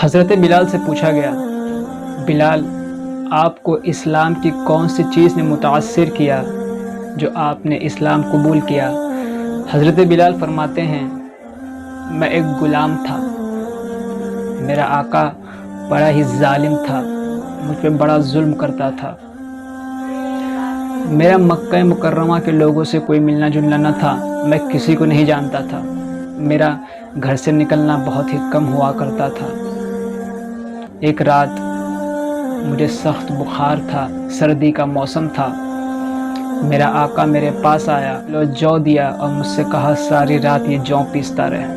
حضرت بلال سے پوچھا گیا، بلال آپ کو اسلام کی کون سی چیز نے متاثر کیا جو آپ نے اسلام قبول کیا؟ حضرت بلال فرماتے ہیں، میں ایک غلام تھا، میرا آقا بڑا ہی ظالم تھا، مجھ پہ بڑا ظلم کرتا تھا، میرا مکہ مکرمہ کے لوگوں سے کوئی ملنا جلنا نہ تھا، میں کسی کو نہیں جانتا تھا، میرا گھر سے نکلنا بہت ہی کم ہوا کرتا تھا۔ ایک رات مجھے سخت بخار تھا، سردی کا موسم تھا، میرا آقا میرے پاس آیا، لو جو دیا اور مجھ سے کہا ساری رات یہ جو پیستا رہے۔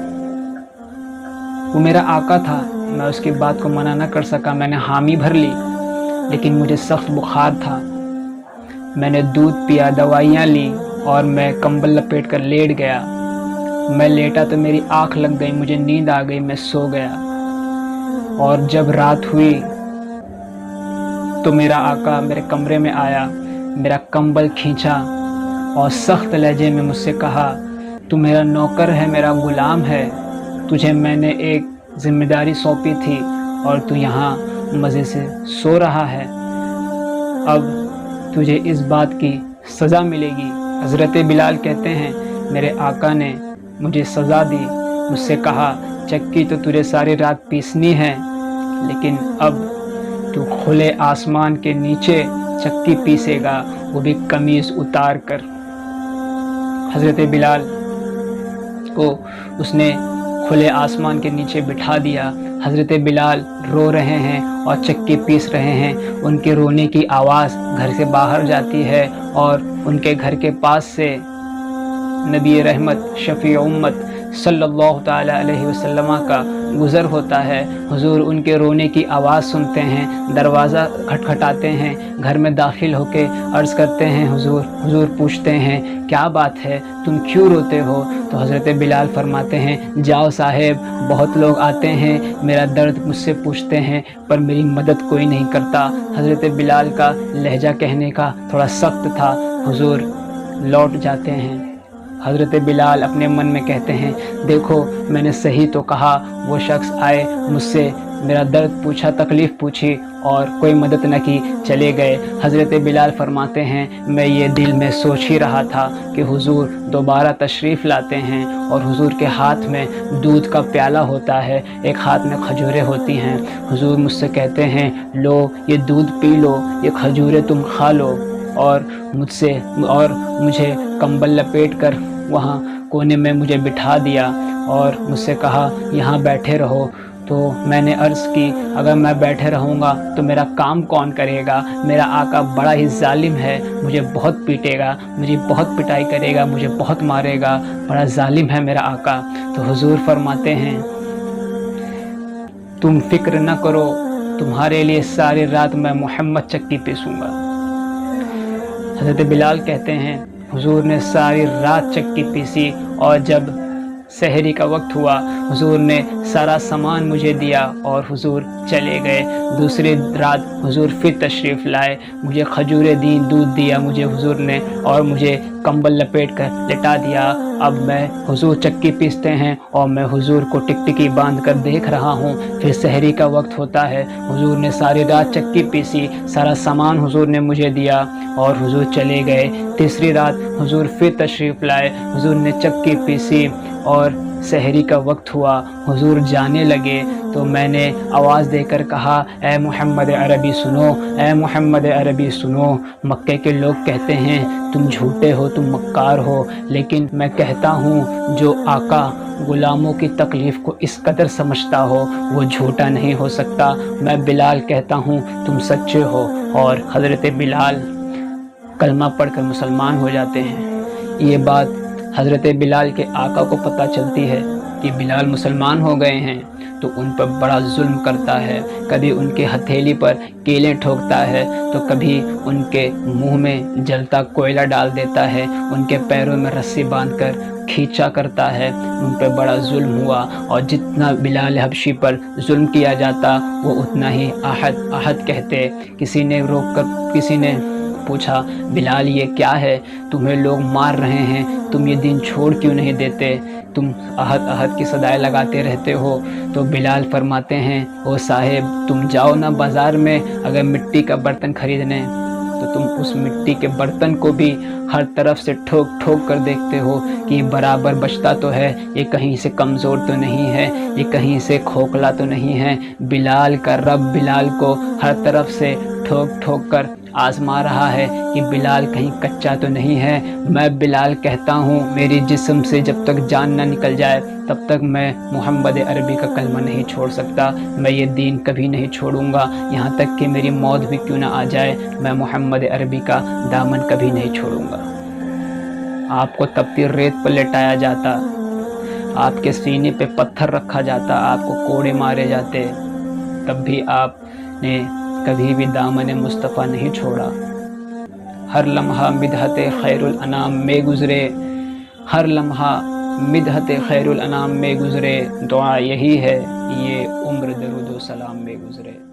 وہ میرا آقا تھا، میں اس کی بات کو منع نہ کر سکا، میں نے حامی بھر لی، لیکن مجھے سخت بخار تھا، میں نے دودھ پیا، دوائیاں لی اور میں کمبل لپیٹ کر لیٹ گیا۔ میں لیٹا تو میری آنکھ لگ گئی، مجھے نیند آ گئی، میں سو گیا۔ اور جب رات ہوئی تو میرا آقا میرے کمرے میں آیا، میرا کمبل کھینچا اور سخت لہجے میں مجھ سے کہا، تو میرا نوکر ہے، میرا غلام ہے، تجھے میں نے ایک ذمہ داری سونپی تھی اور تو یہاں مزے سے سو رہا ہے، اب تجھے اس بات کی سزا ملے گی۔ حضرت بلال کہتے ہیں، میرے آقا نے مجھے سزا دی، مجھ سے کہا چکی تو تجھے ساری رات پیسنی ہے، لیکن اب تو کھلے آسمان کے نیچے چکی پیسے گا، وہ بھی قمیض اتار کر۔ حضرت بلال کو اس نے کھلے آسمان کے نیچے بٹھا دیا۔ حضرت بلال رو رہے ہیں اور چکی پیس رہے ہیں، ان کے رونے کی آواز گھر سے باہر جاتی ہے اور ان کے گھر کے پاس سے نبی رحمت شفیع امت صلی اللہ تعالیٰ علیہ وسلم کا گزر ہوتا ہے۔ حضور ان کے رونے کی آواز سنتے ہیں، دروازہ کھٹکھٹاتے ہیں، گھر میں داخل ہو کے عرض کرتے ہیں حضور۔ حضور پوچھتے ہیں کیا بات ہے، تم کیوں روتے ہو؟ تو حضرت بلال فرماتے ہیں، جاؤ صاحب، بہت لوگ آتے ہیں، میرا درد مجھ سے پوچھتے ہیں پر میری مدد کوئی نہیں کرتا۔ حضرت بلال کا لہجہ کہنے کا تھوڑا سخت تھا۔ حضور لوٹ جاتے ہیں۔ حضرت بلال اپنے من میں کہتے ہیں، دیکھو میں نے صحیح تو کہا، وہ شخص آئے مجھ سے میرا درد پوچھا، تکلیف پوچھی اور کوئی مدد نہ کی، چلے گئے۔ حضرت بلال فرماتے ہیں، میں یہ دل میں سوچ ہی رہا تھا کہ حضور دوبارہ تشریف لاتے ہیں اور حضور کے ہاتھ میں دودھ کا پیالہ ہوتا ہے، ایک ہاتھ میں کھجوریں ہوتی ہیں، حضور مجھ سے کہتے ہیں لو یہ دودھ پی لو، یہ کھجوریں تم کھا لو، اور مجھے کمبل لپیٹ کر وہاں کونے میں مجھے بٹھا دیا اور مجھ سے کہا یہاں بیٹھے رہو۔ تو میں نے عرض کی، اگر میں بیٹھے رہوں گا تو میرا کام کون کرے گا؟ میرا آقا بڑا ہی ظالم ہے، مجھے بہت پیٹے گا، مجھے بہت پٹائی کرے گا، مجھے بہت مارے گا، بڑا ظالم ہے میرا آقا۔ تو حضور فرماتے ہیں، تم فکر نہ کرو، تمہارے لیے ساری رات میں محمد چکی پیسوں گا۔ حضرت بلال کہتے ہیں، حضور نے ساری رات چکی پیسی اور جب سحری کا وقت ہوا حضور نے سارا سامان مجھے دیا اور حضور چلے گئے۔ دوسری رات حضور پھر تشریف لائے، مجھے کھجوریں دیں، دودھ دیا مجھے حضور نے اور مجھے کمبل لپیٹ کر لٹا دیا۔ اب میں حضور چکی پیستے ہیں اور میں حضور کو ٹکٹکی باندھ کر دیکھ رہا ہوں۔ پھر سحری کا وقت ہوتا ہے، حضور نے ساری رات چکی پیسی، سارا سامان حضور نے مجھے دیا اور حضور چلے گئے۔ تیسری رات حضور پھر تشریف لائے، حضور نے چکی پیسی اور سحری کا وقت ہوا، حضور جانے لگے تو میں نے آواز دے کر کہا، اے محمد عربی سنو، اے محمد عربی سنو۔ مکے کے لوگ کہتے ہیں تم جھوٹے ہو، تم مکار ہو، لیکن میں کہتا ہوں جو آقا غلاموں کی تکلیف کو اس قدر سمجھتا ہو وہ جھوٹا نہیں ہو سکتا۔ میں بلال کہتا ہوں تم سچے ہو، اور حضرت بلال کلمہ پڑھ کر مسلمان ہو جاتے ہیں۔ یہ بات حضرت بلال کے آقا کو پتہ چلتی ہے کہ بلال مسلمان ہو گئے ہیں تو ان پر بڑا ظلم کرتا ہے، کبھی ان کے ہتھیلی پر کیلیں ٹھوکتا ہے تو کبھی ان کے منہ میں جلتا کوئلہ ڈال دیتا ہے، ان کے پیروں میں رسی باندھ کر کھینچا کرتا ہے، ان پہ بڑا ظلم ہوا، اور جتنا بلال حبشی پر ظلم کیا جاتا وہ اتنا ہی احد احد کہتے۔ کسی نے روک کر کسی نے پوچھا بلال یہ کیا ہے، تمہیں لوگ مار رہے ہیں، تم یہ دین چھوڑ کیوں نہیں دیتے، تم احد احد کی صدائیں لگاتے رہتے ہو؟ تو بلال فرماتے ہیں او صاحب تم جاؤ نا بازار میں اگر مٹی کا برتن خریدنے، تو تم اس مٹی کے برتن کو بھی ہر طرف سے ٹھوک ٹھوک کر دیکھتے ہو کہ یہ برابر بچتا تو ہے، یہ کہیں سے کمزور تو نہیں ہے، یہ کہیں سے کھوکھلا تو نہیں ہے۔ بلال کا رب بلال کو ہر طرف سے ٹھوک ٹھوک کر آزما رہا ہے کہ بلال کہیں کچا تو نہیں ہے۔ میں بلال کہتا ہوں میری جسم سے جب تک جان نہ نکل جائے تب تک میں محمد عربی کا کلمہ نہیں چھوڑ سکتا، میں یہ دین کبھی نہیں چھوڑوں گا، یہاں تک کہ میری موت بھی کیوں نہ آ جائے، میں محمد عربی کا دامن کبھی نہیں چھوڑوں گا۔ آپ کو تپتی ریت پر لٹایا جاتا، آپ کے سینے پہ پتھر رکھا جاتا، آپ کو کوڑے مارے جاتے، تب بھی آپ نے کبھی بھی دامن مصطفیٰ نہیں چھوڑا۔ ہر لمحہ مدحت خیر الانام میں گزرے، ہر لمحہ مدحت خیر الانام میں گزرے، دعا یہی ہے یہ عمر درود و سلام میں گزرے۔